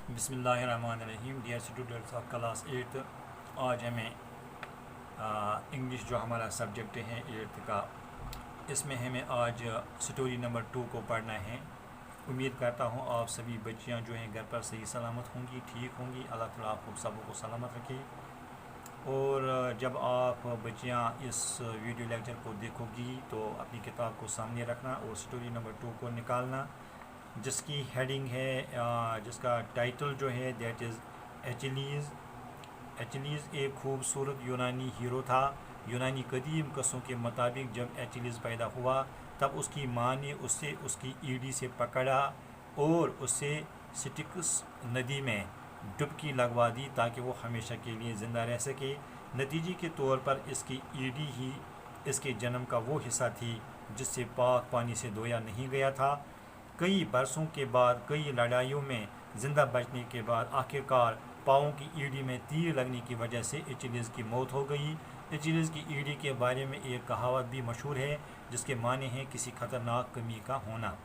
बिस्मिल्लाहिर्रहमानिर्रहीम। Dear students of class 8, आज हमें इंग्लिश जो हमारा सब्जेक्ट है 8th का, इसमें हमें आज स्टोरी नंबर 2 को पढ़ना है। उम्मीद करता हूँ आप सभी बच्चियाँ जो हैं घर पर सही सलामत होंगी, ठीक होंगी। अल्लाह ताला आप सबों को सलामत रखे। और जब आप बच्चियाँ इस वीडियो लेक्चर को देखोगी तो अपनी किताब को सामने रखना और स्टोरी नंबर 2 को निकालना, जिसकी हेडिंग है, जिसका टाइटल जो है दैट इज़ एचलीज़। एचलीज़ एक खूबसूरत यूनानी हीरो था। यूनानी कदीम कस्सों के मुताबिक जब एचलीज़ पैदा हुआ तब उसकी माँ ने उसे उसकी ईडी से पकड़ा और उसे स्टिक्स नदी में डुबकी लगवा दी ताकि वो हमेशा के लिए ज़िंदा रह सके। नतीजे के तौर पर इसकी ईडी ही इसके जन्म का वो हिस्सा थी जिससे पाक पानी से धोया नहीं गया था। कई बरसों के बाद, कई लड़ाइयों में ज़िंदा बचने के बाद आखिरकार पाँव की ईडी में तीर लगने की वजह से एचलीज़ की मौत हो गई। एचलीज़ की ईडी के बारे में एक कहावत भी मशहूर है जिसके माने हैं किसी खतरनाक कमी का होना।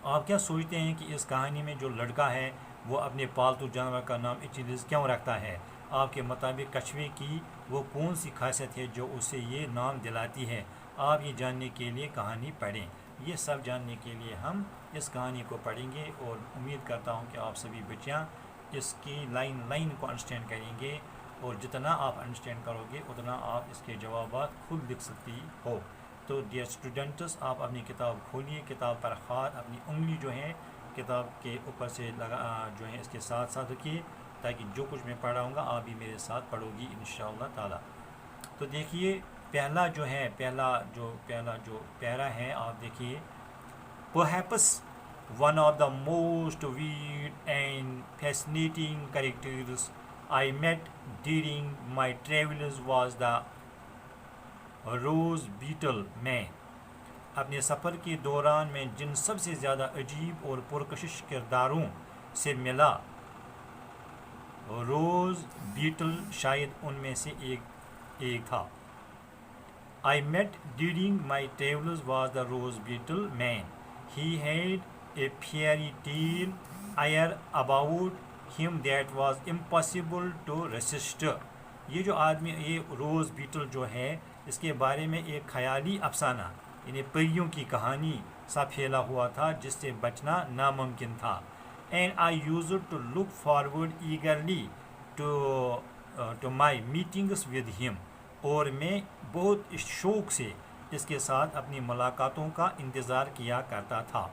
आप क्या सोचते हैं कि इस कहानी में जो लड़का है वो अपने पालतू जानवर का नाम एचलीज़ क्यों रखता है? आपके मुताबिक कछुए की वो कौन सी खासियत है जो उसे ये नाम दिलाती है? आप ये जानने के लिए कहानी पढ़ें। ये सब जानने के लिए हम इस कहानी को पढ़ेंगे और उम्मीद करता हूँ कि आप सभी बच्चियाँ इसकी लाइन को अंडरस्टैंड करेंगे और जितना आप अंडरस्टैंड करोगे उतना आप इसके जवाब खुद लिख सकती हो। तो डियर स्टूडेंट्स, आप अपनी किताब खोलिए, किताब पर हाथ, अपनी उंगली जो है किताब के ऊपर से लगा जो है इसके साथ साथ रखिए ताकि जो कुछ मैं पढ़ाऊँगा आप भी मेरे साथ पढ़ोगी इंशाअल्लाह ताला। तो देखिए, पहला जो पैरा है, आप देखिए, perhaps one of the most weird and fascinating characters I met during my travels was the rose beetle man. अपने सफ़र के दौरान मैं जिन सबसे ज़्यादा अजीब और पुरकशिश किरदारों से मिला, रोज़ बीटल शायद उनमें से एक था। I met during my travels was the rose beetle man. He had a fairy tale air about him that was impossible to resist. ये जो आदमी, ये रोज़ बीटल जो है, इसके बारे में एक ख्याली अफसाना यानी परियों की कहानी सा फैला हुआ था जिससे बचना नामुमकिन था। And I used to look forward eagerly to my meetings with him. और मैं बहुत शौक़ से इसके साथ अपनी मुलाकातों का इंतज़ार किया करता था।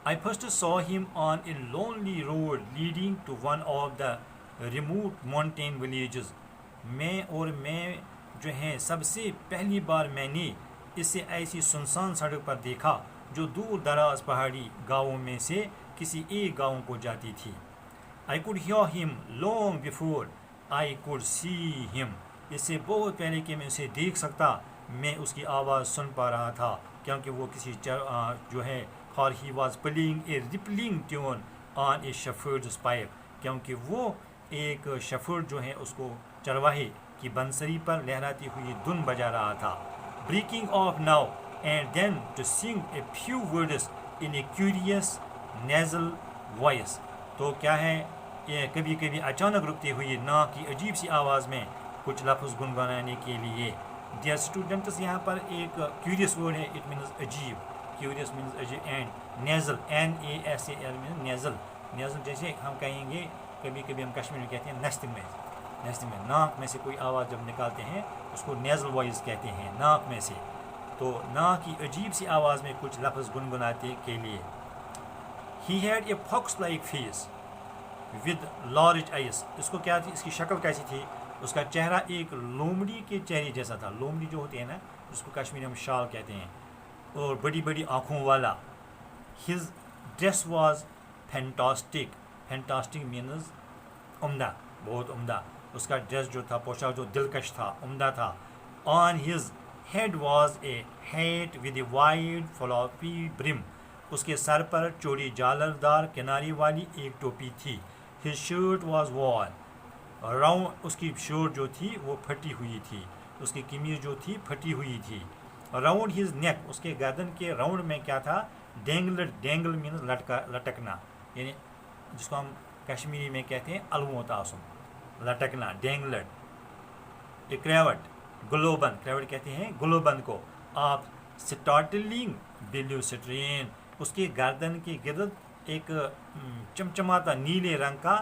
I first saw him on a lonely road leading to one of the remote mountain villages. मैं जो है सबसे पहली बार मैंने इसे ऐसी सुनसान सड़क पर देखा जो दूर दराज पहाड़ी गाँवों में से किसी एक गाँव को जाती थी। I could hear him long before I could see him. इससे बहुत पहले कि मैं उसे देख सकता, मैं उसकी आवाज़ सुन पा रहा था क्योंकि वो किसी जो है for he was playing a rippling tune on a shepherd's pipe, क्योंकि वो एक शेफर्ड जो है उसको चरवाहे की बंसरी पर लहराती हुई धुन बजा रहा था। Breaking off now and then to sing a few words in a curious nasal voice. तो क्या है, ये कभी कभी अचानक रुकती हुई नाक की अजीब सी आवाज़ में कुछ लफ्ज़ गुनगुनाने के लिए। डियर स्टूडेंट्स, यहाँ पर एक क्यूरियस वर्ड है, इट मीन्स अजीब। क्यूरियस मीन्स अजीब and nasal, NASAL means nasal. Nasal जैसे हम कहेंगे, कभी कभी हम कश्मीर में कहते हैं नस्त में नाक में से कोई आवाज़ जब निकालते हैं उसको नेज़ल वॉइस कहते हैं, नाक में से। तो नाक की अजीब सी आवाज़ में कुछ लफ्ज़ गुनगुनाते के लिए। He had a fox-like face with large eyes. इसको क्या थी, इसकी शक्ल कैसी थी? उसका चेहरा एक लोमड़ी के चेहरे जैसा था। लोमड़ी जो होती है ना, जिसको कश्मीरी में शाल कहते हैं, और बड़ी बड़ी आँखों वाला। His dress was fantastic. Fantastic means उम्दा, बहुत उम्दा। उसका ड्रेस जो था, पोशाक जो दिलकश था, उम्दा था। On his head was a hat with a wide floppy brim. उसके सर पर चौड़ी जालरदार किनारी वाली एक टोपी थी। His shirt was worn round. उसकी शर्ट जो थी वो फटी हुई थी, उसकी कमीज जो थी फटी हुई थी। راؤنڈ ہز نیک، اس کے گردن کے راؤنڈ میں کیا تھا؟ ڈینگل مینز لٹکنا، یعنی جس کو ہم کشمیری میں کہتے ہیں الوت آسن، لٹکنا، ڈینگلڈ۔ کریوٹ، گلوبن، کریوٹ کہتے ہیں گلوبن کو، آپ سٹارٹلنگ بلیو، اس کے گردن کے گرد ایک چمچماتا نیلے رنگ کا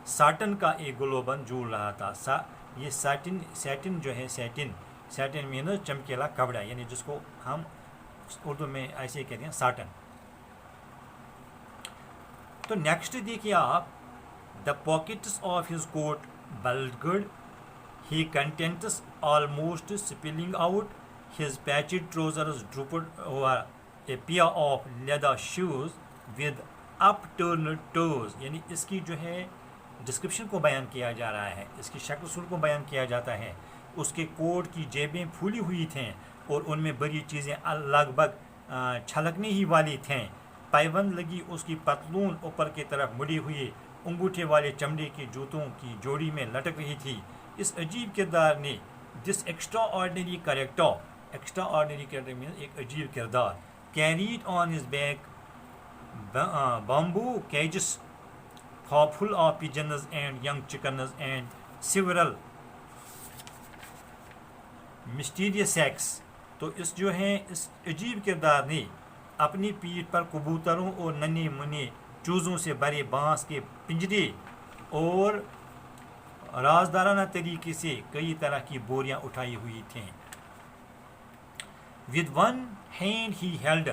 ساٹن کا ایک گلوبن جھول رہا تھا۔ یہ سیٹن جو ہے، سیٹن مینز چمکیلا کپڑا، یعنی جس کو ہم اردو میں ایسے کہتے ہیں ساٹن۔ تو نیکسٹ دیکھیے آپ، the pockets of his coat bulged, he contents almost spilling out, his patched trousers drooped over a pair of leather shoes with up turned toes, یعنی اس کی جو ہے ڈسکرپشن کو بیان کیا جا رہا ہے، اس کی شکل صورت کو بیان کیا جاتا ہے۔ اس کے کوٹ کی جیبیں پھولی ہوئی تھیں اور ان میں بڑی چیزیں لگ بھگ چھلکنے ہی والی تھیں، پیوند لگی اس کی پتلون اوپر کی طرف مڑی ہوئی انگوٹھے والے چمڑے کے جوتوں کی جوڑی میں لٹک رہی تھی۔ اس عجیب کردار نے، this extraordinary character means ایک عجیب کردار، carried on his back bamboo cages full of pigeons and young chickens and several mysterious sacks۔ تو اس جو ہے اس عجیب کردار نے اپنی پیٹھ پر کبوتروں اور ننے منے چوزوں سے بھرے بانس کے پنجرے اور رازدارانہ طریقے سے کئی طرح کی بوریاں اٹھائی ہوئی تھیں۔ With one hand he held